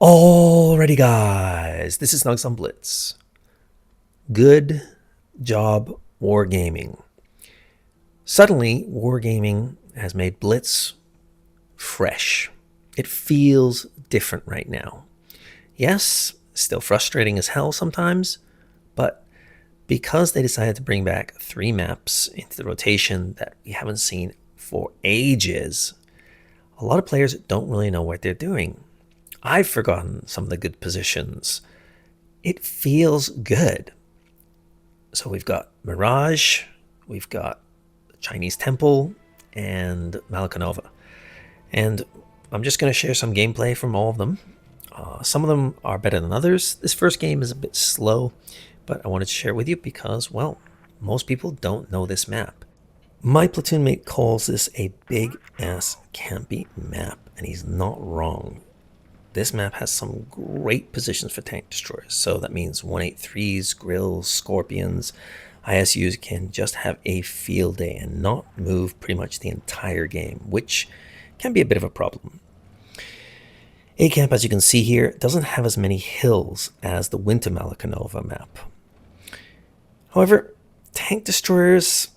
Alrighty, guys, this is Snugsonblitz. Good job, wargaming. Suddenly, wargaming has made Blitz fresh. It feels different right now. Yes, still frustrating as hell sometimes, but because they decided to bring back 3 maps into the rotation that we haven't seen for ages, a lot of players don't really know what they're doing. I've forgotten some of the good positions. It feels good. So we've got Mirage, we've got Chinese Temple, and Malakanova. And I'm just going to share some gameplay from all of them. Some of them are better than others. This first game is a bit slow, but I wanted to share with you because, well, most people don't know this map. My platoon mate calls this a big-ass campy map, and he's not wrong. This map has some great positions for tank destroyers, so that means 183s, Grilles, Scorpions, ISUs can just have a field day and not move pretty much the entire game, which can be a bit of a problem. A-Camp, as you can see here, doesn't have as many hills as the Winter Malakanova map. However, tank destroyers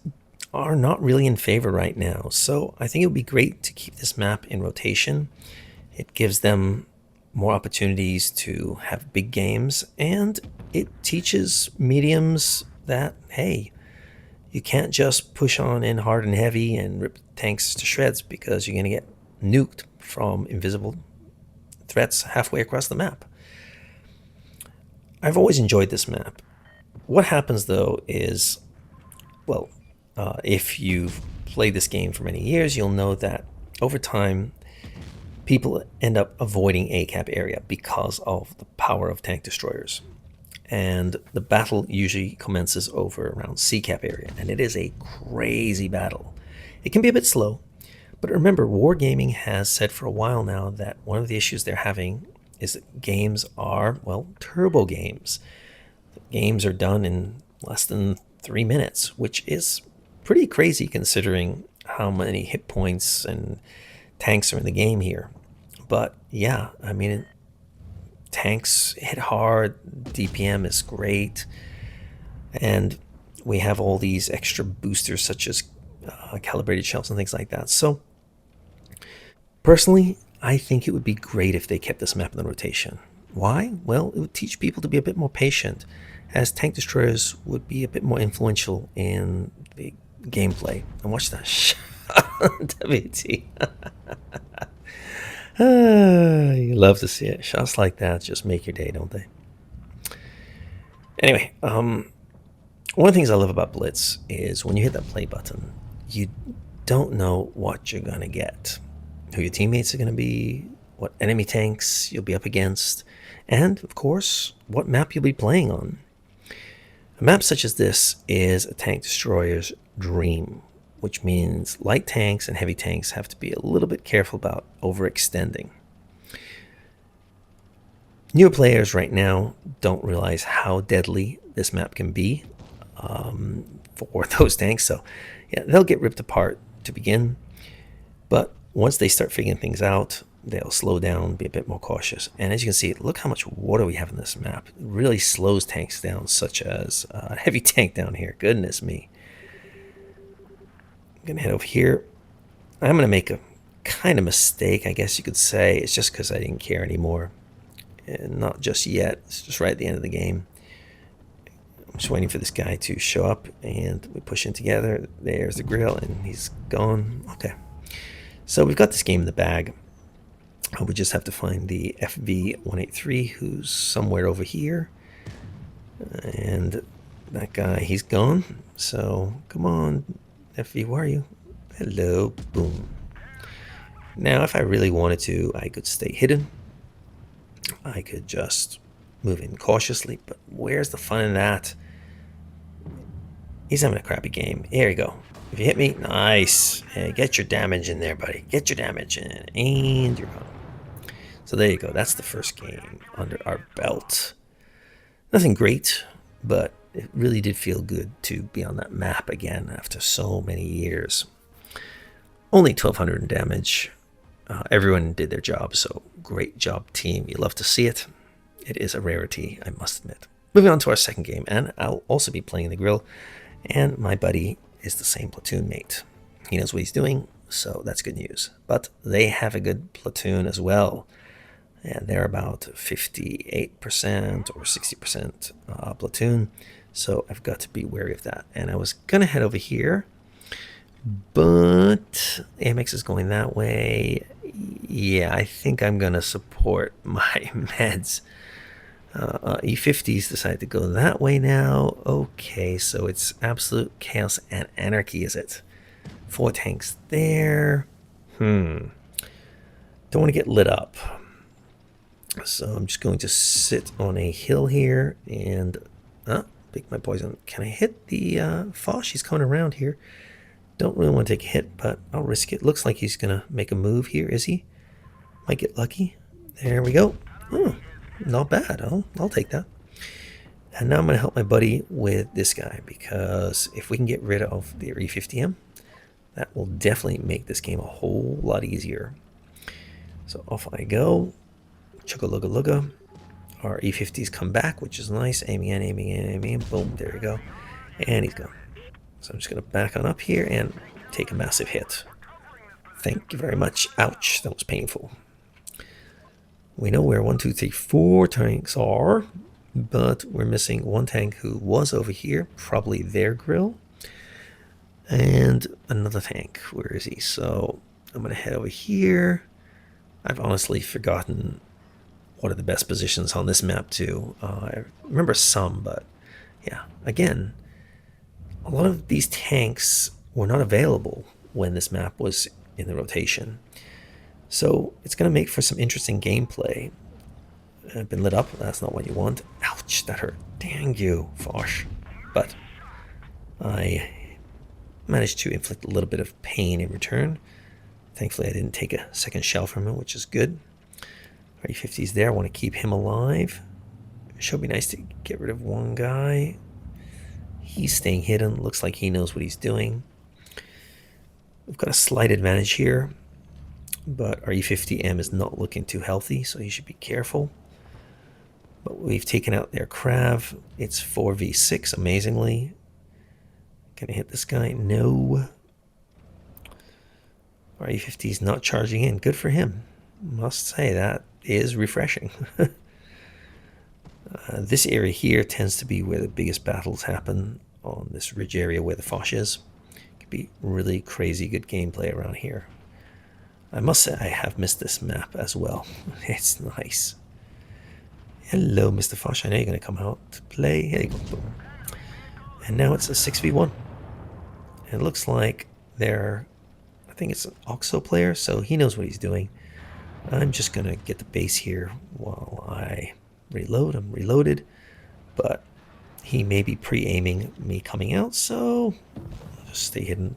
are not really in favor right now, so I think it would be great to keep this map in rotation. It gives them more opportunities to have big games, and it teaches mediums that, hey, you can't just push on in hard and heavy and rip tanks to shreds because you're going to get nuked from invisible threats halfway across the map. I've always enjoyed this map. What happens though is, well, if you've played this game for many years, you'll know that over time people end up avoiding A-Cap area because of the power of tank destroyers. And the battle usually commences over around C-Cap area, and it is a crazy battle. It can be a bit slow, but remember, Wargaming has said for a while now that one of the issues they're having is that games are, well, turbo games. Games are done in less than 3 minutes, which is pretty crazy considering how many hit points and tanks are in the game here. But yeah, I mean, tanks hit hard, DPM is great, and we have all these extra boosters such as calibrated shells and things like that. So personally, I think it would be great if they kept this map in the rotation. Why? Well, it would teach people to be a bit more patient, as tank destroyers would be a bit more influential in the gameplay. And watch that shot on WT. You love to see it. Shots like that just make your day, don't they? Anyway, one of the things I love about Blitz is when you hit that play button, you don't know what you're going to get, who your teammates are going to be, what enemy tanks you'll be up against, and, of course, what map you'll be playing on. A map such as this is a tank destroyer's dream, which means light tanks and heavy tanks have to be a little bit careful about overextending. Newer players right now don't realize how deadly this map can be for those tanks, so yeah, they'll get ripped apart to begin, but once they start figuring things out, they'll slow down, be a bit more cautious. And as you can see, look how much water we have in this map. It really slows tanks down, such as a heavy tank down here. Goodness me. I'm going to head over here. I'm going to make a kind of mistake, I guess you could say. It's just because I didn't care anymore. And not just yet. It's just right at the end of the game. I'm just waiting for this guy to show up, and we push in together. There's the Grille, and he's gone. Okay. So we've got this game in the bag. We just have to find the FV217, who's somewhere over here. And that guy, he's gone. So come on, FV, where are you? Hello, boom. Now, if I really wanted to, I could stay hidden. I could just move in cautiously, but where's the fun in that? He's having a crappy game. Here you go. If you hit me, nice. Hey, get your damage in there, buddy. Get your damage in, and you're gone. So there you go. That's the first game under our belt. Nothing great, but it really did feel good to be on that map again after so many years. Only 1,200 in damage. Everyone did their job, so Great job, team. You love to see it. It is a rarity, I must admit. Moving on to our second game, and I'll also be playing the Grille, and my buddy is the same platoon mate. He knows what he's doing, so that's good news. But they have a good platoon as well, and they're about 58% or 60% platoon, so I've got to be wary of that. And I was going to head over here, but AMX is going that way. Yeah, I think I'm going to support my meds. E50s decided to go that way now. Okay, so it's absolute chaos and anarchy, is it? 4 tanks there. Don't want to get lit up. So I'm just going to sit on a hill here and pick my poison. Can I hit the Foch? He's coming around here. Don't really want to take a hit, but I'll risk it. Looks like he's going to make a move here, is he? Might get lucky. There we go. Oh, not bad. I'll take that. And now I'm going to help my buddy with this guy, because if we can get rid of the E50M, that will definitely make this game a whole lot easier. So off I go. Chugga-lugga-lugga. Our E50s come back, which is nice. Aiming in, aiming in, aiming in. Boom, there we go. And he's gone. So I'm just going to back on up here and take a massive hit. Thank you very much. Ouch, that was painful. We know where 1, 2, 3, 4 tanks are, but we're missing one tank who was over here, probably their Grille, and another tank. Where is he? So I'm going to head over here. I've honestly forgotten what are the best positions on this map too. I remember some, but yeah, again, a lot of these tanks were not available when this map was in the rotation. So it's going to make for some interesting gameplay. I've been lit up. That's not what you want. Ouch, that hurt. Dang you, Foch. But I managed to inflict a little bit of pain in return. Thankfully, I didn't take a second shell from him, which is good. Our E50's there. I want to keep him alive. It should be nice to get rid of one guy. He's staying hidden. Looks like he knows what he's doing. We've got a slight advantage here, but our E50M is not looking too healthy, so you should be careful. But we've taken out their Krav. It's 4v6, amazingly. Can I hit this guy? No. Our E50 is not charging in. Good for him. Must say, that is refreshing. This area here tends to be where the biggest battles happen, on this ridge area where the Foch is. It could be really crazy good gameplay around here. I must say I have missed this map as well. It's nice. Hello, Mr. Foch. I know you're going to come out to play. Here you go. Boom. And now it's a 6v1. It looks like they're, I think it's an OXO player, so he knows what he's doing. I'm just going to get the base here while I reload. I'm reloaded, but he may be pre-aiming me coming out, so I'll just stay hidden.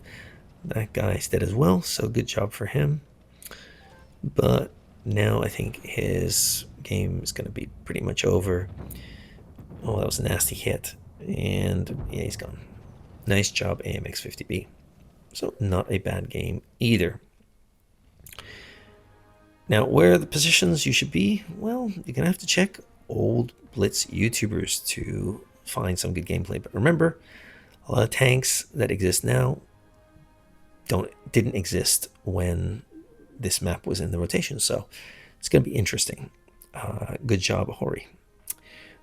That guy's dead as well, so good job for him. But now I think his game is going to be pretty much over. Oh, that was a nasty hit. And yeah, he's gone. Nice job, AMX50B. So not a bad game either. Now, where are the positions you should be? Well, you're going to have to check old Blitz YouTubers to find some good gameplay. But remember, a lot of tanks that exist now didn't exist when this map was in the rotation. So it's going to be interesting. Good job, Hori.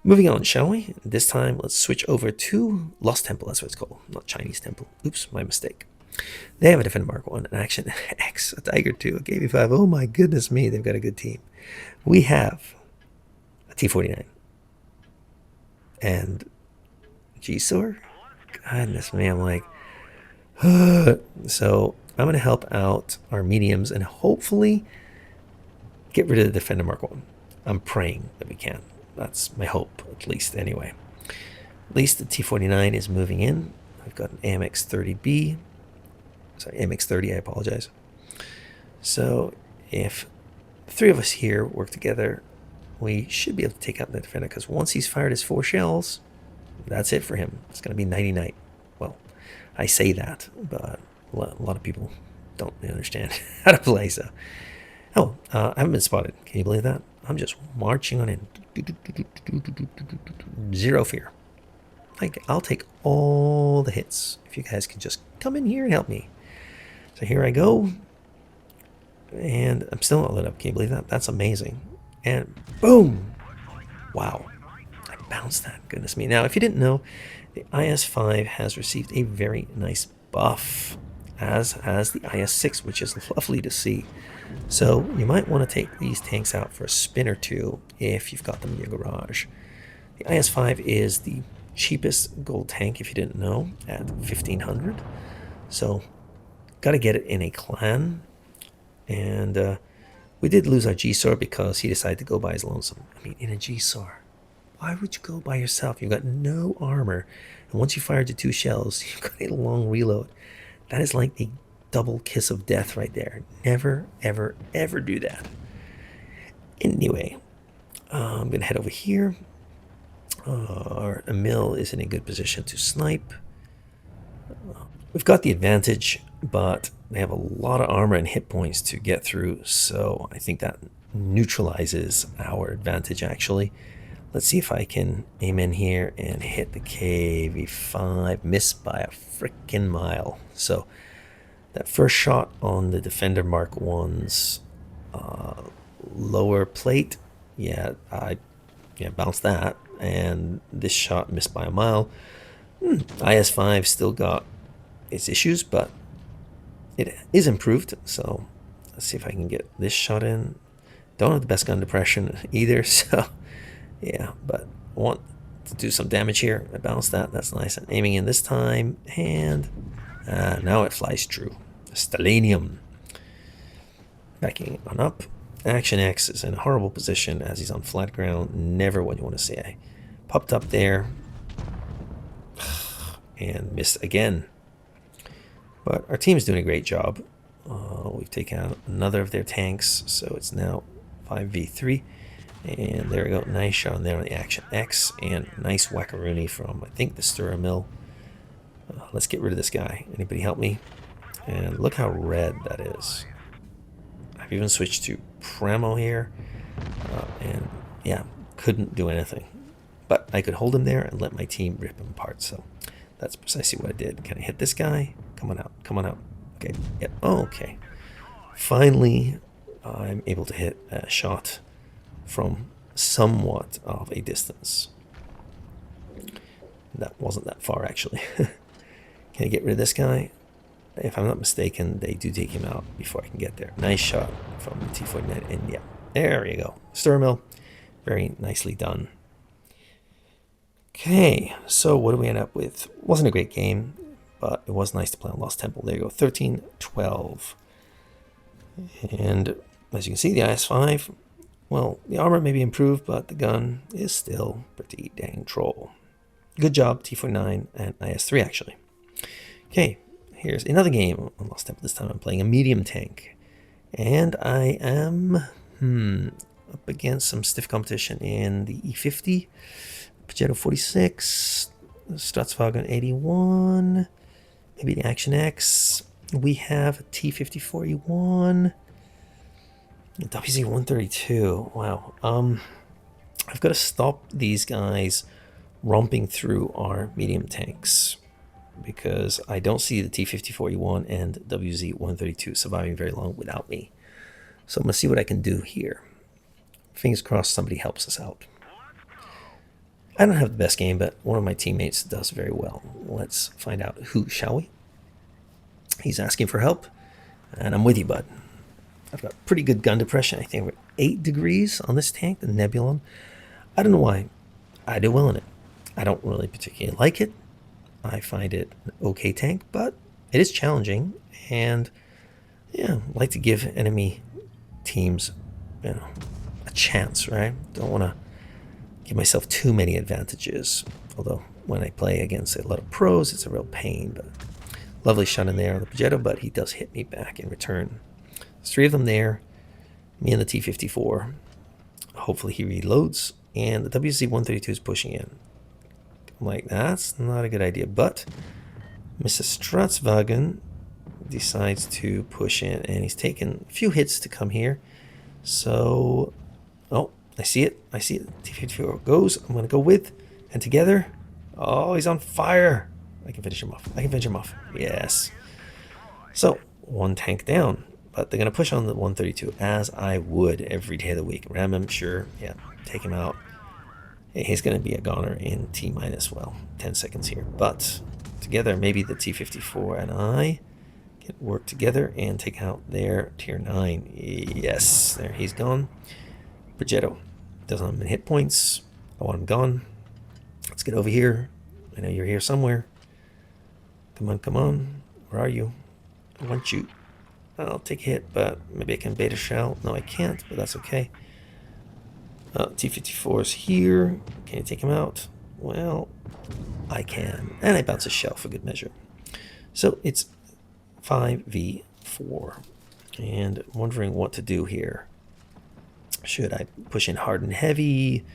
Moving on, shall we? This time, let's switch over to Lost Temple. That's what it's called, not Chinese Temple. Oops, my mistake. They have a Defender Mark 1, an Action X, a Tiger 2, a KV5. Oh my goodness me, they've got a good team. We have a T-49 and G-Sor. Goodness me, I'm like, so I'm going to help out our mediums and hopefully get rid of the Defender Mark 1. I'm praying that we can. That's my hope, at least, anyway. At least the T-49 is moving in. I've got an AMX-30B. Sorry, AMX-30, I apologize. So if the three of us here work together, we should be able to take out the Defender, because once he's fired his 4 shells, that's it for him. It's going to be nighty-night. Well, I say that, but a lot of people don't really understand how to play, so Oh, I haven't been spotted. Can you believe that? I'm just marching on in. Zero fear. Like, I'll take all the hits if you guys can just come in here and help me. So here I go. And I'm still not lit up. Can you believe that? That's amazing. And boom! Wow. I bounced that. Goodness me. Now, if you didn't know, the IS-5 has received a very nice buff, as has the IS-6, which is lovely to see. So you might want to take these tanks out for a spin or two if you've got them in your garage. The IS-5 is the cheapest gold tank, if you didn't know, at 1,500. So got to get it in a clan. And we did lose our G-Sor because he decided to go by his lonesome. I mean, in a G-Sor, why would you go by yourself? You've got no armor. And once you fired your 2 shells, you've got a long reload. That is like the double kiss of death right there. Never, ever, ever do that. Anyway, I'm going to head over here. Our Emil is in a good position to snipe. We've got the advantage, but they have a lot of armor and hit points to get through, so I think that neutralizes our advantage, actually. Let's see if I can aim in here and hit the KV5. Miss by a freaking mile. So that first shot on the Defender Mark 1's lower plate, I bounced that, and this shot missed by a mile. IS-5 still got its issues, but it is improved. So let's see if I can get this shot in. Don't have the best gun depression either, so yeah, but I want to do some damage here. I bounced that. That's nice. I'm aiming in this time, and now it flies true. Stellanium. Backing on up. Action X is in a horrible position as he's on flat ground. Never what you want to see. I popped up there and missed again. But our team's doing a great job. We've taken out another of their tanks, so it's now 5v3. And there we go. Nice shot on there on the Action X. And nice wackaroony from, I think, the Sturra Mill. Let's get rid of this guy. Anybody help me? And look how red that is. I've even switched to Pramo here. And yeah, couldn't do anything. But I could hold him there and let my team rip him apart. So that's precisely what I did. Can I hit this guy? Come on out. Come on out. Okay. Yep. Oh, okay. Finally, I'm able to hit a shot from somewhat of a distance. That wasn't that far, actually. Can I get rid of this guy? If I'm not mistaken, they do take him out before I can get there. Nice shot from the T-49. And yeah, there you go. Sturra Mill. Very nicely done. Okay, so what do we end up with? Wasn't a great game, but it was nice to play on Lost Temple. There you go, 13-12. And as you can see, the IS-5, well, the armor may be improved, but the gun is still pretty dang troll. Good job, T-49 and IS-3, actually. Okay, here's another game on Lost Temple. This time I'm playing a medium tank. And I am up against some stiff competition in the E50, Pajero 46, Snugsonblitz 81, maybe the Action X. We have a T54E1, WZ132. Wow. I've got to stop these guys romping through our medium tanks because I don't see the T54E1 and WZ132 surviving very long without me. So I'm going to see what I can do here. Fingers crossed somebody helps us out. I don't have the best game, but one of my teammates does very well. Let's find out who, shall we? He's asking for help, and I'm with you, bud. I've got pretty good gun depression. I think we're 8 degrees on this tank, the Nebulon. I don't know why. I do well in it. I don't really particularly like it. I find it an okay tank, but it is challenging, and yeah, I like to give enemy teams, a chance, right? Don't want to give myself too many advantages. Although when I play against a lot of pros, it's a real pain. But lovely shot in there on the Pajero, but he does hit me back in return. There's 3 of them there. Me and the T54. Hopefully he reloads, and the WZ132 is pushing in. I'm like, that's not a good idea. But Mr. Snugsonblitz decides to push in, and he's taken a few hits to come here. So, oh, I see it. I see it. T-54 goes. I'm going to go with and together. Oh, he's on fire. I can finish him off. I can finish him off. Yes. So, one tank down. But they're going to push on the 132 as I would every day of the week. Ram him, sure. Yeah, take him out. He's going to be a goner in T-minus, well, 10 seconds here. But together, maybe the T-54 and I can work together and take out their Tier 9. Yes, there he's gone. Progetto doesn't have any hit points. I want him gone. Let's get over here. I know you're here somewhere. Come on, come on. Where are you? I want you. I'll take a hit, but maybe I can bait a shell. No, I can't, but that's okay. T-54 is here. Can you take him out? Well, I can. And I bounce a shell for good measure. So it's 5v4. And I'm wondering what to do here. Should I push in hard and heavy?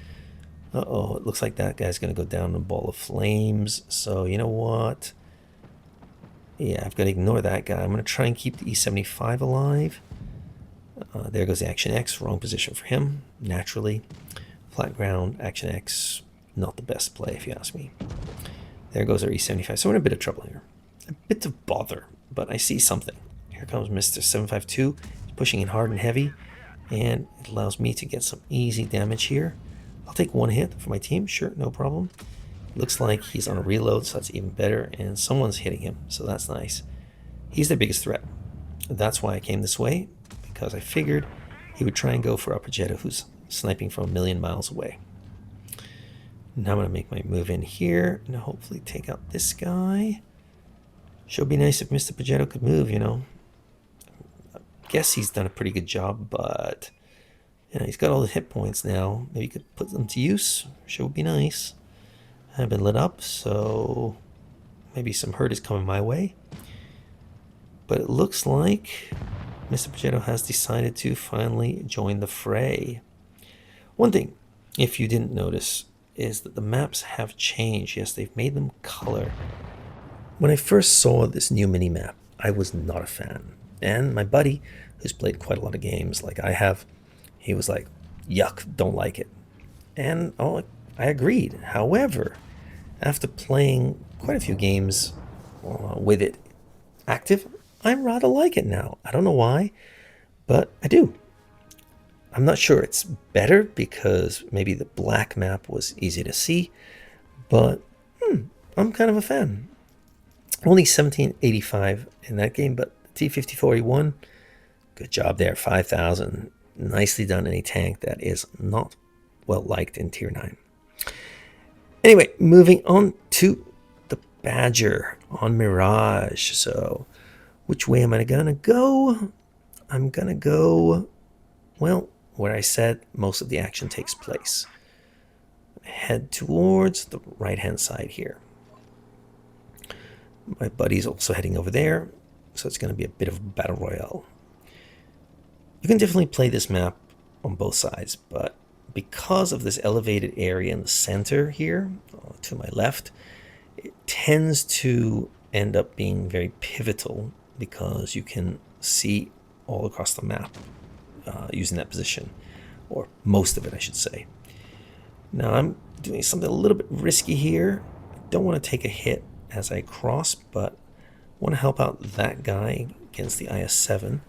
Uh-oh, it looks like that guy's going to go down in a ball of flames. So you know what? Yeah, I've got to ignore that guy. I'm going to try and keep the E-75 alive. There goes the Action X. Wrong position for him, naturally. Flat ground, Action X, not the best play if you ask me. There goes our E-75. So we're in a bit of trouble here. A bit of bother, but I see something. Here comes Mr. 752. He's pushing in hard and heavy, and it allows me to get some easy damage here. I'll take one hit for my team. Sure, no problem. Looks like he's on a reload, so that's even better, and someone's hitting him, so that's nice. He's the biggest threat. That's why I came this way, because I figured he would try and go for a Progetto who's sniping from a million miles away. Now I'm going to make my move in here and hopefully take out this guy. Sure be nice if Mr. Progetto could move, you know. I guess he's done a pretty good job, but you know, he's got all the hit points now. Maybe he could put them to use. Sure would be nice. I've been lit up, so maybe some hurt is coming my way. But it looks like Mr. Progetto has decided to finally join the fray. One thing, if you didn't notice, is that the maps have changed. Yes, they've made them color. When I first saw this new mini-map, I was not a fan. And my buddy, who's played quite a lot of games like I have, he was like, yuck, don't like it. And oh, I agreed. However, after playing quite a few games with it active, I rather like it now. I don't know why, but I do. I'm not sure it's better because maybe the black map was easy to see, but I'm kind of a fan. Only 1785 in that game, but T-54E1, good job there, 5,000. Nicely done in a tank that is not well liked in Tier 9. Anyway, moving on to the Badger on Mirage. So, which way am I gonna go? I'm gonna go, well, where I said most of the action takes place. Head towards the right-hand side here. My buddy's also heading over there, so it's gonna be a bit of a battle royale. You can definitely play this map on both sides, but because of this elevated area in the center here, to my left, it tends to end up being very pivotal because you can see all across the map using that position, or most of it, I should say. Now I'm doing something a little bit risky here. I don't want to take a hit as I cross, but I want to help out that guy against the IS-7,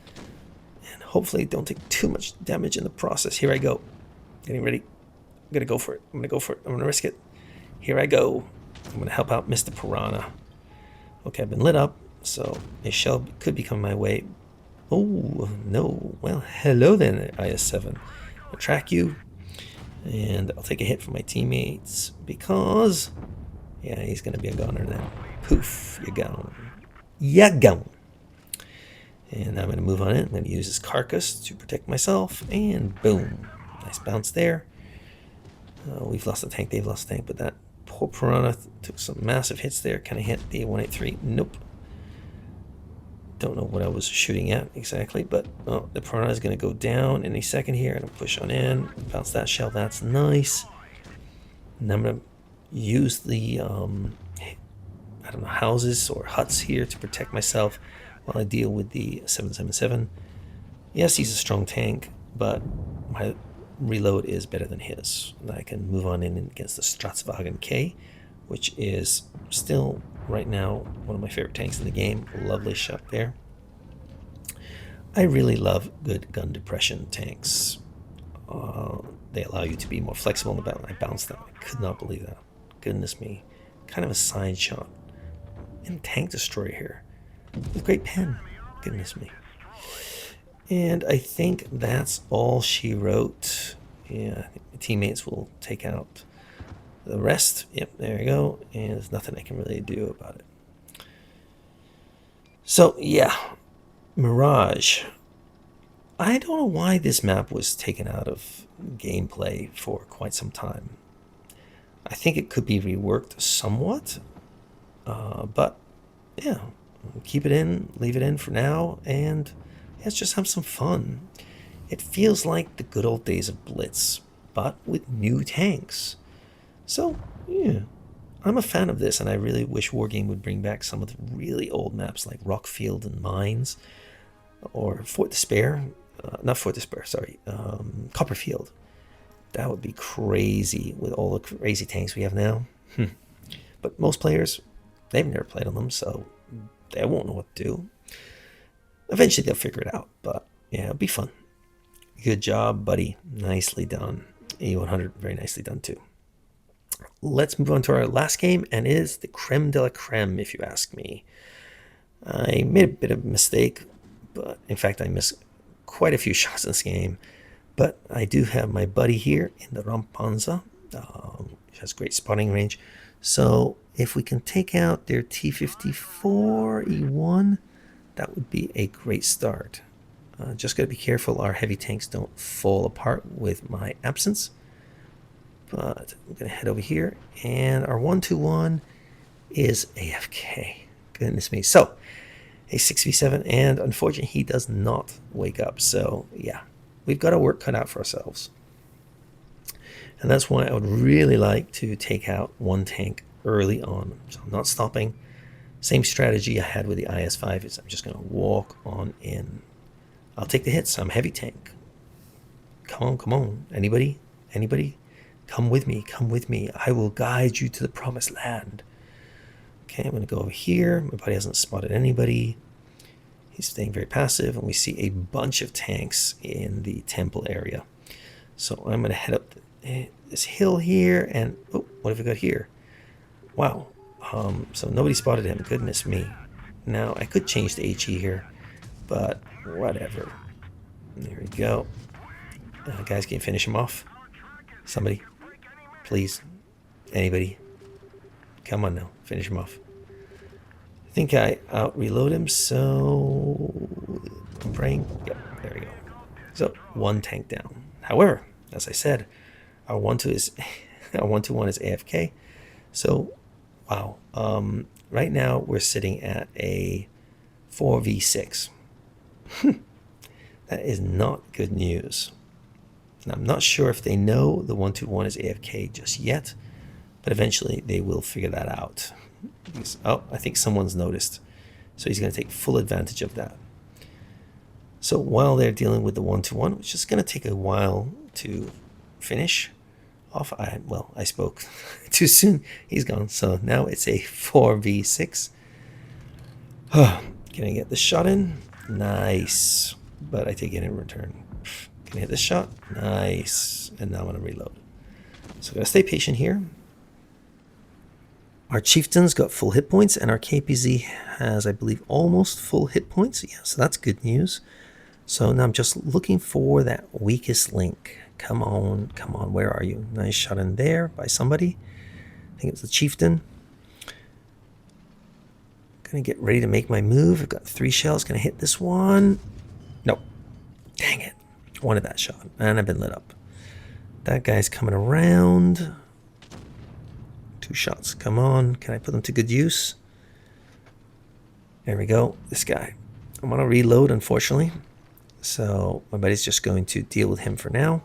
and hopefully don't take too much damage in the process. Here I go. Getting ready. I'm going to go for it. I'm going to go for it. I'm going to risk it. Here I go. I'm going to help out Mr. Piranha. Okay, I've been lit up, so a shell could be coming my way. Oh, no. Well, hello then, IS-7. I'll track you, and I'll take a hit from my teammates because, yeah, he's going to be a goner then. Poof, you're gone. You're gone. And I'm going to move on it. I'm going to use his carcass to protect myself, and boom. Nice bounce there. We've lost a tank, they've lost a tank, but that poor Piranha took some massive hits there. Can I hit the 183? Nope. Don't know what I was shooting at exactly, but the Piranha is going to go down any second here. I'm going to push on in, bounce that shell. That's nice. And I'm going to use the, I don't know, houses or huts here to protect myself while I deal with the 777. Yes, he's a strong tank, but my reload is better than his. And I can move on in against the Snugsonblitz K, which is still right now one of my favorite tanks in the game. Lovely shot there. I really love good gun depression tanks. They allow you to be more flexible in the battle. I bounced that. I could not believe that. Goodness me. Kind of a side shot. And tank destroyer here. With great pen. Goodness me. And I think that's all she wrote. Yeah, I think my teammates will take out the rest. Yep, there you go. And there's nothing I can really do about it. So, yeah. Mirage. I don't know why this map was taken out of gameplay for quite some time. I think it could be reworked somewhat. But, yeah. Keep it in, leave it in for now, and let's just have some fun. It feels like the good old days of Blitz, but with new tanks. So, yeah, I'm a fan of this, and I really wish Wargame would bring back some of the really old maps like Rockfield and Mines, or Fort Despair. Not Fort Despair, sorry, Copperfield. That would be crazy with all the crazy tanks we have now. But most players, they've never played on them, so they won't know what to do. Eventually they'll figure it out, but yeah, it'll be fun. Good job, buddy. Nicely done. A100, very nicely done too. Let's move on to our last game, and it is the creme de la creme, if you ask me. I made a bit of a mistake, but in fact I missed quite a few shots in this game. But I do have my buddy here in the Rampanza. He has great spotting range. So if we can take out their T-54 E1, that would be a great start. Just got to be careful our heavy tanks don't fall apart with my absence. But I'm going to head over here, and our 121 is AFK. Goodness me. So, a 6v7, and unfortunately he does not wake up. So, yeah, we've got our work cut out for ourselves. And that's why I would really like to take out one tank early on. So I'm not stopping. Same strategy I had with the IS-5 is I'm just going to walk on in. I'll take the hits. I'm a heavy tank. Come on, come on. Anybody? Anybody? Come with me. Come with me. I will guide you to the promised land. Okay, I'm going to go over here. My buddy hasn't spotted anybody. He's staying very passive, and we see a bunch of tanks in the temple area. So I'm going to head up this hill here, and oh, what have we got here? Wow. So nobody spotted him. Goodness me. Now, I could change the HE here, but whatever. There we go. Guys, can you finish him off? Somebody? Please? Anybody? Come on now. Finish him off. I think I out-reload him, so I'm praying. Yep, there we go. So, one tank down. However, as I said, our 1-2 is our 1-2-1 is AFK. So, wow. Right now we're sitting at a 4v6. That is not good news. Now, I'm not sure if they know the 1-2-1 is AFK just yet, but eventually they will figure that out. Oh, I think someone's noticed. So he's going to take full advantage of that. So while they're dealing with the 1-2-1, which is going to take a while to finish off, I spoke too soon. He's gone. So now it's a 4v6. Can I get the shot in? Nice. But I take it in return. Can I hit this shot? Nice. And now I'm going to reload. So I'm going to stay patient here. Our chieftain's got full hit points, and our KPZ has, I believe, almost full hit points. Yeah, so that's good news. So now I'm just looking for that weakest link. Come on, come on, where are you? Nice shot in there by somebody. I think it's the chieftain. Gonna get ready to make my move. I've got 3 shells. Gonna hit this one. Nope. Dang it. Wanted that shot, and I've been lit up. That guy's coming around. 2 shots. Come on. Can I put them to good use? There we go. This guy. I'm going to reload, unfortunately. So my buddy's just going to deal with him for now.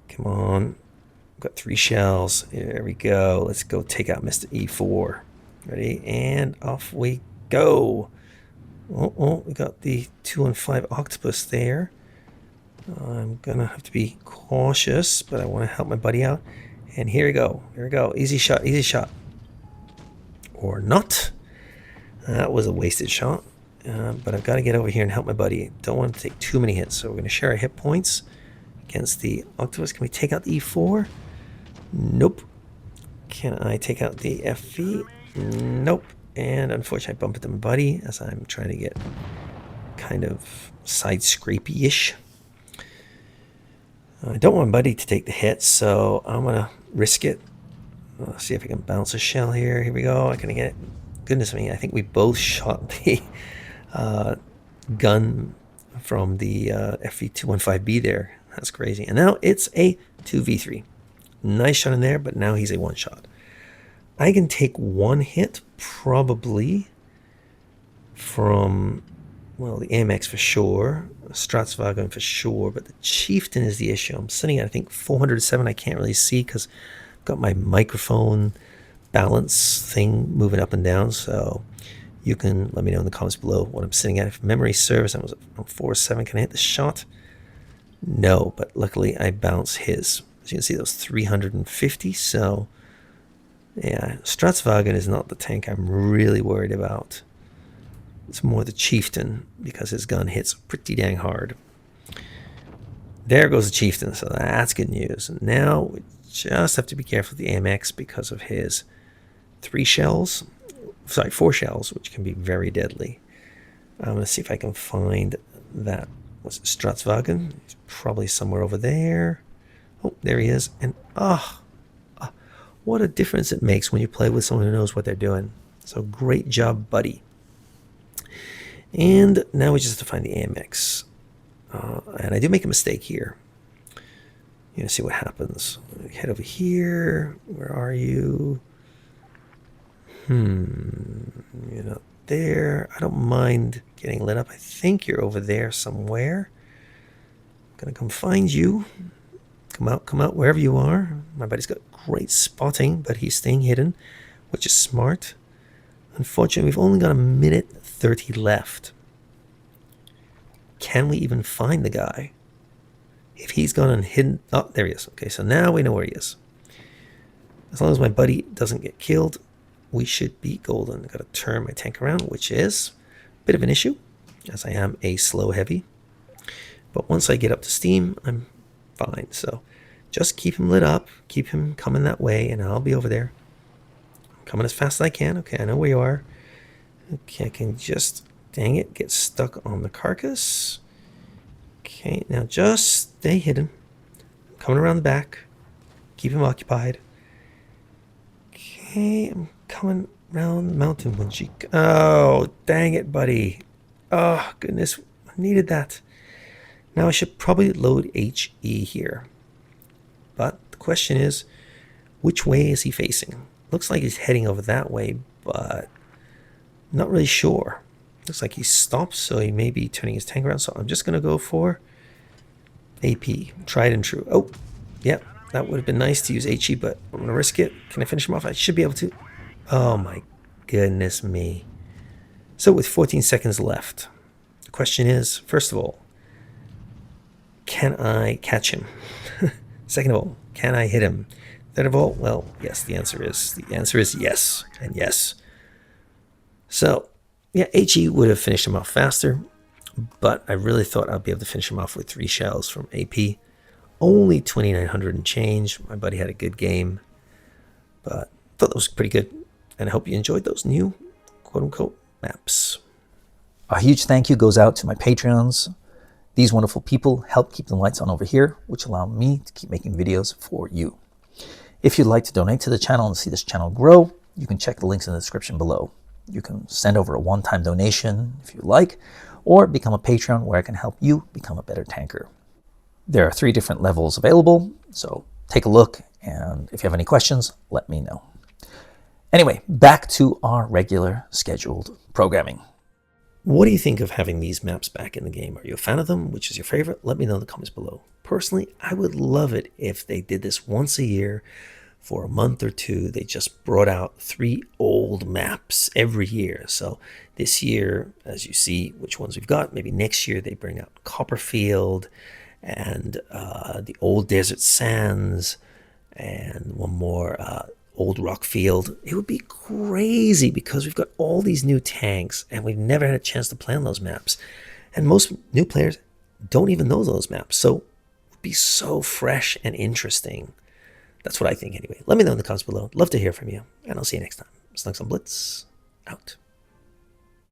Come on. Got 3 shells. There we go. Let's go take out Mr. E4. Ready? And off we go. Oh, we got the 2-on-5 octopus there. I'm gonna have to be cautious, but I want to help my buddy out. And here we go. Here we go. Easy shot. Easy shot. Or not. That was a wasted shot. But I've got to get over here and help my buddy. Don't want to take too many hits, so we're going to share our hit points against the octopus. Can we take out the E4? Nope. Can I take out the FV? Nope. And unfortunately, I bump into my buddy as I'm trying to get kind of side scrapey-ish. I don't want my buddy to take the hit, so I'm going to risk it. Let's see if I can bounce a shell here. Here we go. I can get it. Goodness me, I think we both shot the gun from the FV217B there. That's crazy. And now it's a 2v3. Nice shot in there, but now he's a one shot. I can take one hit probably from, well, the AMX for sure, Snugsonblitz for sure, but the Chieftain is the issue. I'm sitting at, I think, 407. I can't really see because I've got my microphone balance thing moving up and down, so you can let me know in the comments below what I'm sitting at. If memory serves, I was on 407. Can I hit the shot? No, but luckily I bounce his. As you can see, those 350. So yeah, Snugsonblitz is not the tank I'm really worried about. It's more the Chieftain because his gun hits pretty dang hard. There goes the Chieftain, so that's good news. And now we just have to be careful with the AMX because of his 4 shells, which can be very deadly. I'm going to see if I can find that. Was it Snugsonblitz? He's probably somewhere over there. Oh, there he is. And what a difference it makes when you play with someone who knows what they're doing. So great job, buddy. And now we just have to find the AMX. And I do make a mistake here. You know, see what happens. Head over here. Where are you? You're not there. I don't mind getting lit up. I think you're over there somewhere. I'm gonna come find you. Come out wherever you are. My buddy's got great spotting, but he's staying hidden, which is smart. Unfortunately, we've only got a minute 30 left. Can we even find the guy? If he's gone and hidden... Oh, there he is. Okay, so now we know where he is. As long as my buddy doesn't get killed, we should be golden. I've got to turn my tank around, which is a bit of an issue, as I am a slow heavy. But once I get up to steam, I'm fine. So just keep him lit up, keep him coming that way, and I'll be over there. I'm coming as fast as I can. Okay, I know where you are. Okay, I can just, dang it, get stuck on the carcass. Okay, now just stay hidden. I'm coming around the back. Keep him occupied. Okay, I'm coming around the mountain when she... Oh, dang it, buddy. Oh, goodness, I needed that. Now I should probably load HE here. But the question is, which way is he facing? Looks like he's heading over that way, but not really sure. Looks like he stopped, so he may be turning his tank around. So I'm just going to go for AP. Tried and true. Oh, yep. That would have been nice to use HE, but I'm going to risk it. Can I finish him off? I should be able to. Oh, my goodness me. So with 14 seconds left, the question is, first of all, can I catch him? Second of all, can I hit him? Third of all, well, yes, the answer is yes and yes. So, yeah, HE would have finished him off faster, but I really thought I'd be able to finish him off with 3 shells from AP. Only 2,900 and change. My buddy had a good game, but I thought that was pretty good. And I hope you enjoyed those new quote-unquote maps. A huge thank you goes out to my Patreons. These wonderful people help keep the lights on over here, which allow me to keep making videos for you. If you'd like to donate to the channel and see this channel grow, you can check the links in the description below. You can send over a one-time donation if you like, or become a Patreon where I can help you become a better tanker. There are 3 different levels available, so take a look, and if you have any questions, let me know. Anyway, back to our regular scheduled programming. What do you think of having these maps back in the game? Are you a fan of them? Which is your favorite? Let me know in the comments below. Personally, I would love it if they did this once a year for a month or 2. They just brought out 3 old maps every year. So this year, as you see which ones we've got, maybe next year they bring out Copperfield and the old desert sands, and one more old rock field. It would be crazy because we've got all these new tanks and we've never had a chance to play on those maps. And most new players don't even know those maps. So it would be so fresh and interesting. That's what I think anyway. Let me know in the comments below. Love to hear from you. And I'll see you next time. Snugsonblitz, out.